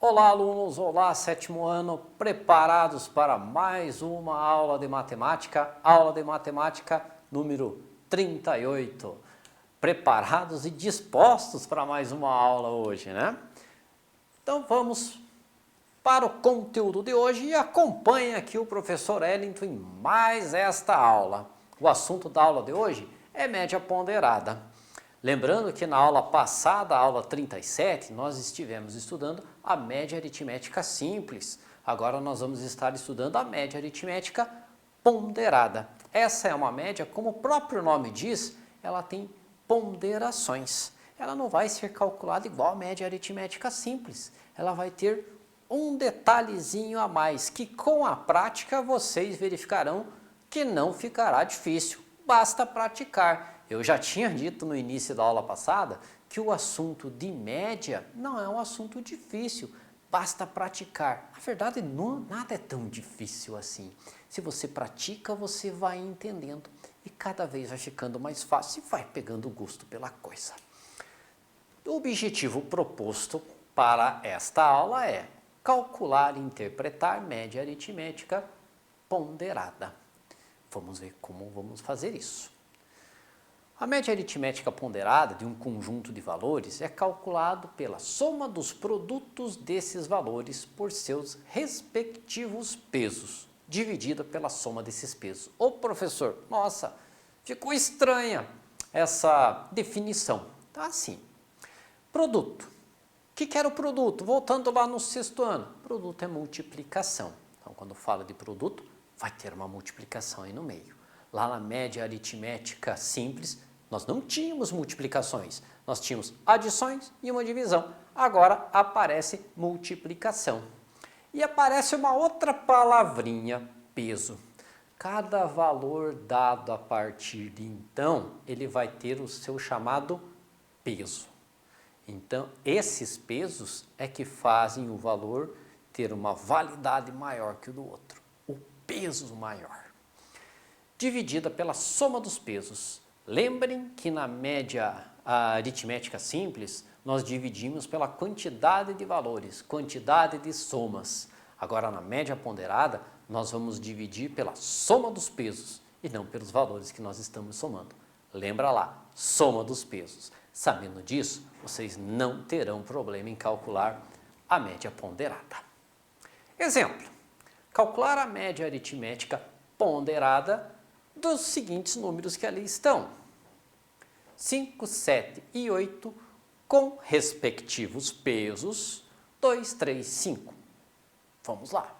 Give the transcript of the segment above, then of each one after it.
Olá, alunos! Olá, sétimo ano, preparados para mais uma aula de matemática número 38. Preparados e dispostos para mais uma aula hoje, né? Então vamos para o conteúdo de hoje e acompanhe aqui o professor Wellington em mais esta aula. O assunto da aula de hoje é média ponderada. Lembrando que na aula passada, a aula 37, nós estivemos estudando a média aritmética simples. Agora nós vamos estar estudando a média aritmética ponderada. Essa é uma média, como o próprio nome diz, ela tem ponderações. Ela não vai ser calculada igual a média aritmética simples. Ela vai ter um detalhezinho a mais, que com a prática vocês verificarão que não ficará difícil. Basta praticar. Eu já tinha dito no início da aula passada que o assunto de média não é um assunto difícil, basta praticar. Na verdade, nada é tão difícil assim. Se você pratica, você vai entendendo e cada vez vai ficando mais fácil e vai pegando gosto pela coisa. O objetivo proposto para esta aula é calcular e interpretar média aritmética ponderada. Vamos ver como vamos fazer isso. A média aritmética ponderada de um conjunto de valores é calculado pela soma dos produtos desses valores por seus respectivos pesos, dividida pela soma desses pesos. Ô professor, nossa, ficou estranha essa definição. Tá assim, produto. O que era o produto? Voltando lá no sexto ano, produto é multiplicação. Então, quando fala de produto, vai ter uma multiplicação aí no meio. Lá na média aritmética simples, nós não tínhamos multiplicações, nós tínhamos adições e uma divisão. Agora aparece multiplicação. E aparece uma outra palavrinha, peso. Cada valor dado a partir de então, ele vai ter o seu chamado peso. Então, esses pesos é que fazem o valor ter uma validade maior que o do outro. O peso maior. Dividida pela soma dos pesos. Lembrem que na média aritmética simples, nós dividimos pela quantidade de valores, quantidade de somas. Agora, na média ponderada, nós vamos dividir pela soma dos pesos e não pelos valores que nós estamos somando. Lembra lá, soma dos pesos. Sabendo disso, vocês não terão problema em calcular a média ponderada. Exemplo, calcular a média aritmética ponderada dos seguintes números que ali estão. 5, 7 e 8 com respectivos pesos 2, 3, 5. Vamos lá.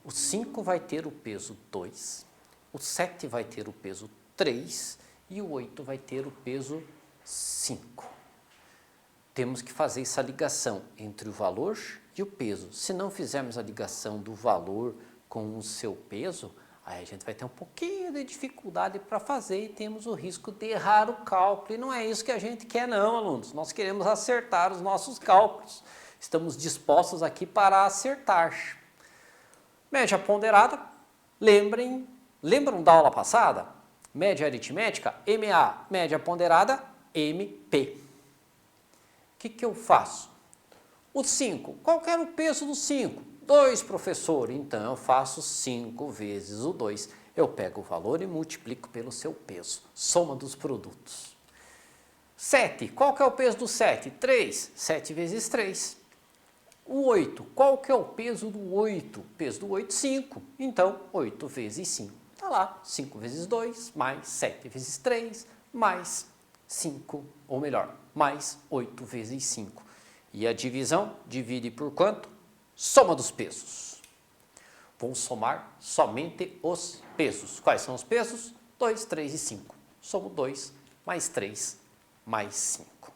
O 5 vai ter o peso 2, o 7 vai ter o peso 3 e o 8 vai ter o peso 5. Temos que fazer essa ligação entre o valor e o peso. Se não fizermos a ligação do valor com o seu peso, aí a gente vai ter um pouquinho de dificuldade para fazer e temos o risco de errar o cálculo. E não é isso que a gente quer não, alunos. Nós queremos acertar os nossos cálculos. Estamos dispostos aqui para acertar. Média ponderada, lembram da aula passada? Média aritmética, MA. Média ponderada, MP. O que eu faço? O 5, qual que era o peso do 5? 2, professor. Então, eu faço 5 vezes o 2. Eu pego o valor e multiplico pelo seu peso. Soma dos produtos. 7, qual que é o peso do 7? 3. 7 vezes 3. O 8, qual que é o peso do 8? Peso do 8, 5. Então, 8 vezes 5. Está lá, 5 vezes 2, mais 7 vezes 3, mais 5, ou melhor, mais 8 vezes 5. E a divisão divide por quanto? Soma dos pesos. Vou somar somente os pesos. Quais são os pesos? 2, 3 e 5. Somo 2 mais 3 mais 5.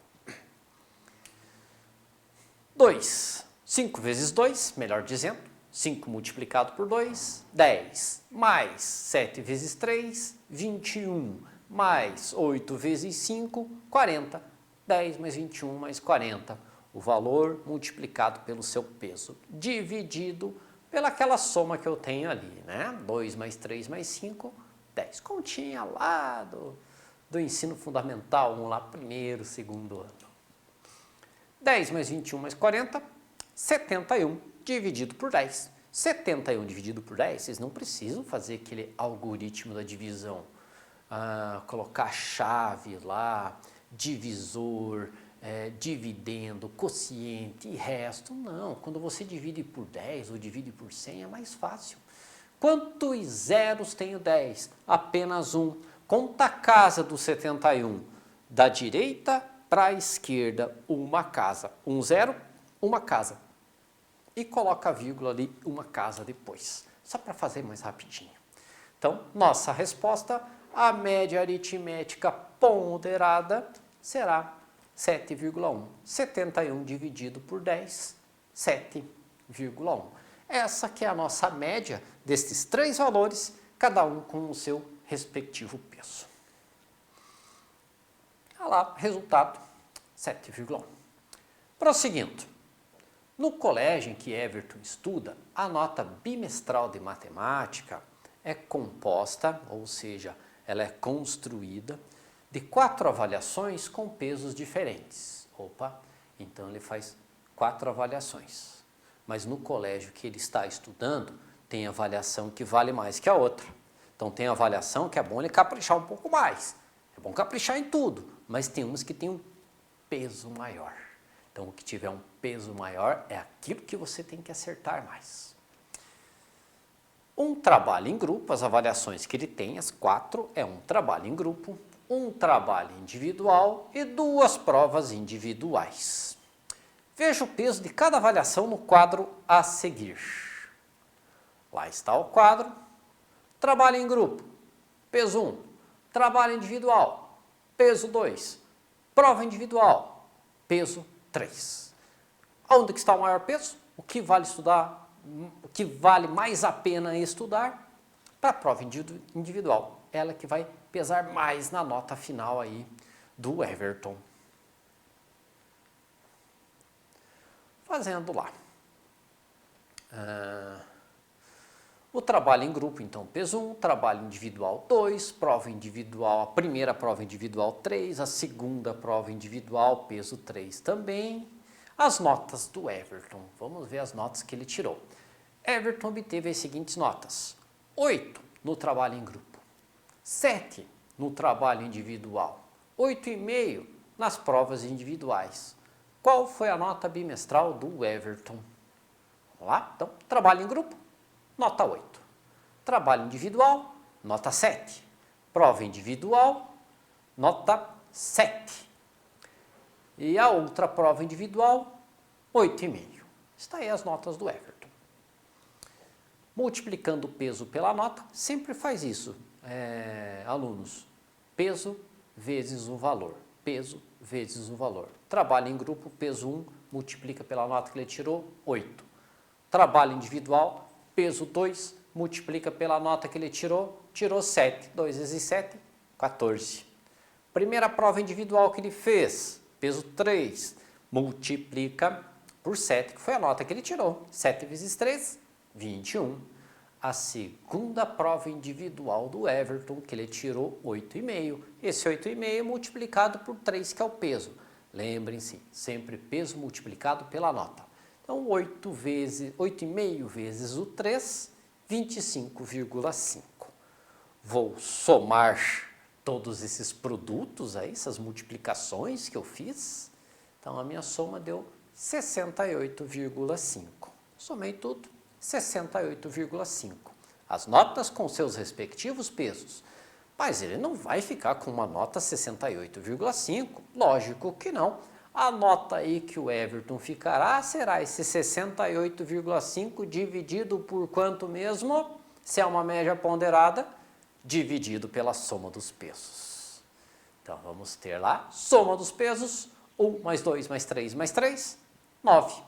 2. 5 vezes 2, melhor dizendo. 5 multiplicado por 2, 10. Mais 7 vezes 3, 21. Mais 8 vezes 5, 40. 10 mais 21 mais 40. O valor multiplicado pelo seu peso, dividido pelaquela soma que eu tenho ali, né? 2 mais 3 mais 5, 10. Continha lá do ensino fundamental, vamos lá, primeiro, segundo ano. 10 mais 21 mais 40, 71 dividido por 10. 71 dividido por 10, vocês não precisam fazer aquele algoritmo da divisão. Colocar chave lá, divisor, dividendo, quociente e resto. Não, quando você divide por 10 ou divide por 100 é mais fácil. Quantos zeros tem o 10? Apenas um. Conta a casa do 71. Da direita para a esquerda, uma casa. Um zero, uma casa. E coloca a vírgula ali, uma casa depois. Só para fazer mais rapidinho. Então, nossa resposta, a média aritmética ponderada será 7,1. 71 dividido por 10, 7,1. Essa que é a nossa média destes três valores, cada um com o seu respectivo peso. Olha lá, resultado 7,1. Prosseguindo. No colégio em que Everton estuda, a nota bimestral de matemática é composta, ou seja, ela é construída de 4 avaliações com pesos diferentes. Então ele faz 4 avaliações. Mas no colégio que ele está estudando, tem avaliação que vale mais que a outra. Então tem avaliação que é bom ele caprichar um pouco mais. É bom caprichar em tudo, mas tem umas que tem um peso maior. Então o que tiver um peso maior é aquilo que você tem que acertar mais. Um trabalho em grupo, as avaliações que ele tem, as 4, é um trabalho em grupo, um trabalho individual e 2 provas individuais. Veja o peso de cada avaliação no quadro a seguir. Lá está o quadro. Trabalho em grupo, peso 1. Trabalho individual, peso 2. Prova individual, peso 3. Onde que está o maior peso? O que vale estudar? O que vale mais a pena estudar? Para a prova individual. Ela que vai pesar mais na nota final aí do Everton. Fazendo lá. O trabalho em grupo, então, peso 1, trabalho individual 2, prova individual, a primeira prova individual 3, a segunda prova individual, peso 3 também. As notas do Everton, vamos ver as notas que ele tirou. Everton obteve as seguintes notas: 8 no trabalho em grupo, 7 no trabalho individual, 8,5 nas provas individuais. Qual foi a nota bimestral do Everton? Vamos lá? Então, trabalho em grupo, nota 8. Trabalho individual, nota 7. Prova individual, nota 7. E a outra prova individual, 8,5. Está aí as notas do Everton. Multiplicando o peso pela nota, sempre faz isso, alunos. Peso vezes o valor. Peso vezes o valor. Trabalho em grupo, peso 1, multiplica pela nota que ele tirou, 8. Trabalho individual, peso 2, multiplica pela nota que ele tirou 7. 2 vezes 7, 14. Primeira prova individual que ele fez, peso 3, multiplica por 7, que foi a nota que ele tirou. 7 vezes 3, 21. A segunda prova individual do Everton, que ele tirou 8,5. Esse 8,5 multiplicado por 3, que é o peso. Lembrem-se, sempre peso multiplicado pela nota. Então, 8,5 vezes o 3, 25,5. Vou somar todos esses produtos aí, essas multiplicações que eu fiz. Então, a minha soma deu 68,5. Somei tudo, 68,5. As notas com seus respectivos pesos. Mas ele não vai ficar com uma nota 68,5. Lógico que não. A nota aí que o Everton ficará será esse 68,5 dividido por quanto mesmo? Se é uma média ponderada, dividido pela soma dos pesos. Então, vamos ter lá, soma dos pesos, 1 mais 2 mais 3 mais 3, 9.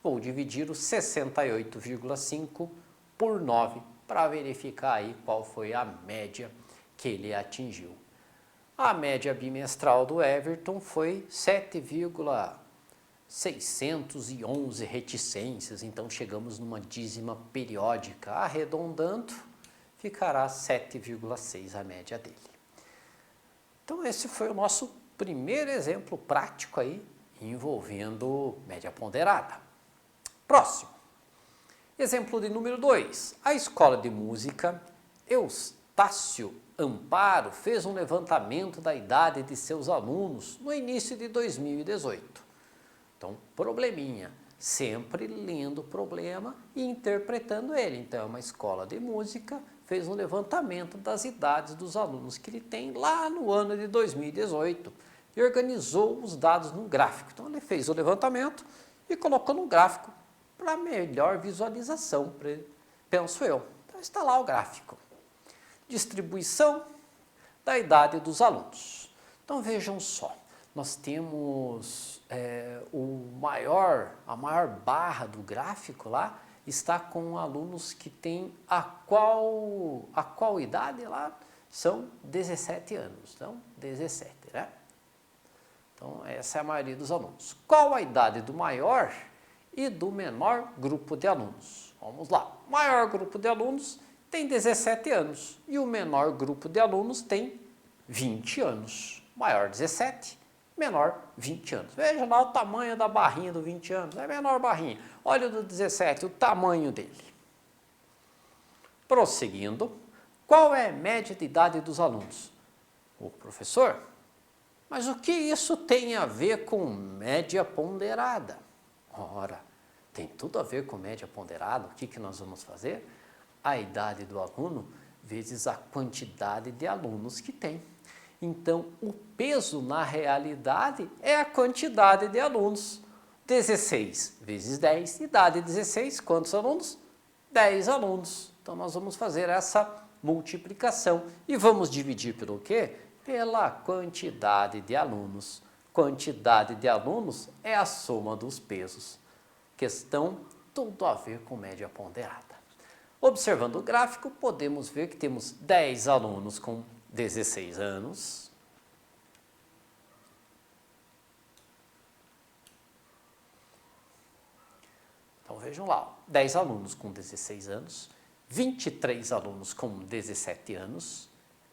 Vou dividir o 68,5 por 9 para verificar aí qual foi a média que ele atingiu. A média bimestral do Everton foi 7,611 reticências, então chegamos numa dízima periódica. Arredondando, ficará 7,6 a média dele. Então esse foi o nosso primeiro exemplo prático aí, envolvendo média ponderada. Próximo. Exemplo de número 2. A escola de música Eustácio Amparo fez um levantamento da idade de seus alunos no início de 2018. Então, probleminha. Sempre lendo o problema e interpretando ele. Então, é uma escola de música, fez um levantamento das idades dos alunos que ele tem lá no ano de 2018 e organizou os dados num gráfico. Então, ele fez o levantamento e colocou no gráfico para melhor visualização, penso eu. Então, está lá o gráfico. Distribuição da idade dos alunos. Então, vejam só. Nós temos a maior barra do gráfico lá, está com alunos que têm a qual idade lá? São 17 anos, então 17, né? Então essa é a maioria dos alunos. Qual a idade do maior e do menor grupo de alunos? Vamos lá, o maior grupo de alunos tem 17 anos e o menor grupo de alunos tem 20 anos. Maior 17, menor 20 anos. Veja lá o tamanho da barrinha do 20 anos, é a menor barrinha. Olha o do 17, o tamanho dele. Prosseguindo, qual é a média de idade dos alunos? O professor, mas o que isso tem a ver com média ponderada? Ora, tem tudo a ver com média ponderada. O que nós vamos fazer? A idade do aluno vezes a quantidade de alunos que tem. Então, o peso, na realidade, é a quantidade de alunos. 16 vezes 10, idade 16, quantos alunos? 10 alunos. Então, nós vamos fazer essa multiplicação. E vamos dividir pelo quê? Pela quantidade de alunos. Quantidade de alunos é a soma dos pesos. Questão tudo a ver com média ponderada. Observando o gráfico, podemos ver que temos 10 alunos com 16 anos. Então vejam lá, 10 alunos com 16 anos, 23 alunos com 17 anos,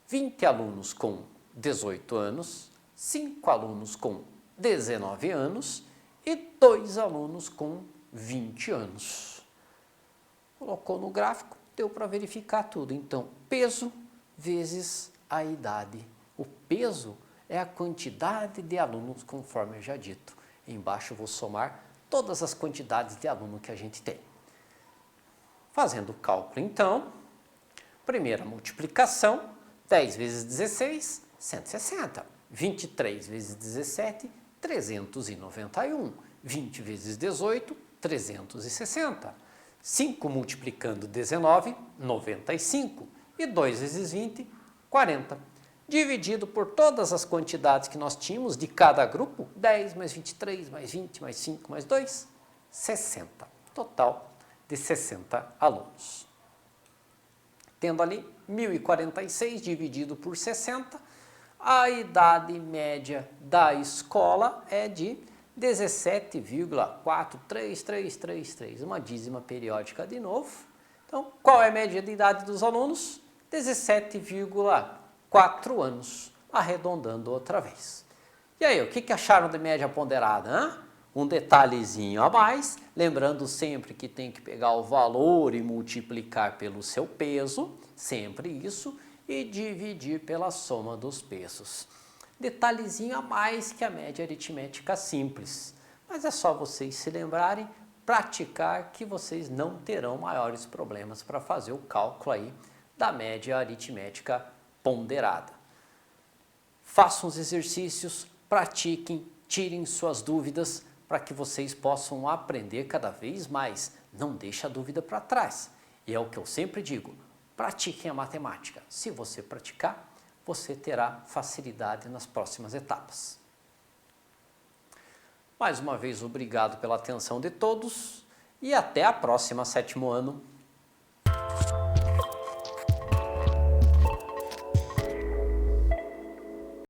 20 alunos com 18 anos, 5 alunos com 19 anos e 2 alunos com 20 anos. Colocou no gráfico, deu para verificar tudo. Então, peso vezes a idade. O peso é a quantidade de alunos, conforme eu já dito. Embaixo eu vou somar todas as quantidades de aluno que a gente tem. Fazendo o cálculo, então, primeira multiplicação, 10 vezes 16, 160. 23 vezes 17, 391. 20 vezes 18, 360. 5 multiplicando 19, 95. E 2 vezes 20, 40. Dividido por todas as quantidades que nós tínhamos de cada grupo, 10 mais 23, mais 20, mais 5, mais 2, 60. Total de 60 alunos. Tendo ali 1.046 dividido por 60, a idade média da escola é de 17,43333, uma dízima periódica de novo. Então, qual é a média de idade dos alunos? 17,4 anos, arredondando outra vez. E aí, o que acharam de média ponderada? Hein? Um detalhezinho a mais, lembrando sempre que tem que pegar o valor e multiplicar pelo seu peso, sempre isso, e dividir pela soma dos pesos. Detalhezinho a mais que a média aritmética simples, mas é só vocês se lembrarem, praticar, que vocês não terão maiores problemas para fazer o cálculo aí da média aritmética ponderada. Façam os exercícios, pratiquem, tirem suas dúvidas para que vocês possam aprender cada vez mais. Não deixe a dúvida para trás. E é o que eu sempre digo, pratiquem a matemática. Se você praticar, você terá facilidade nas próximas etapas. Mais uma vez, obrigado pela atenção de todos e até a próxima, sétimo ano.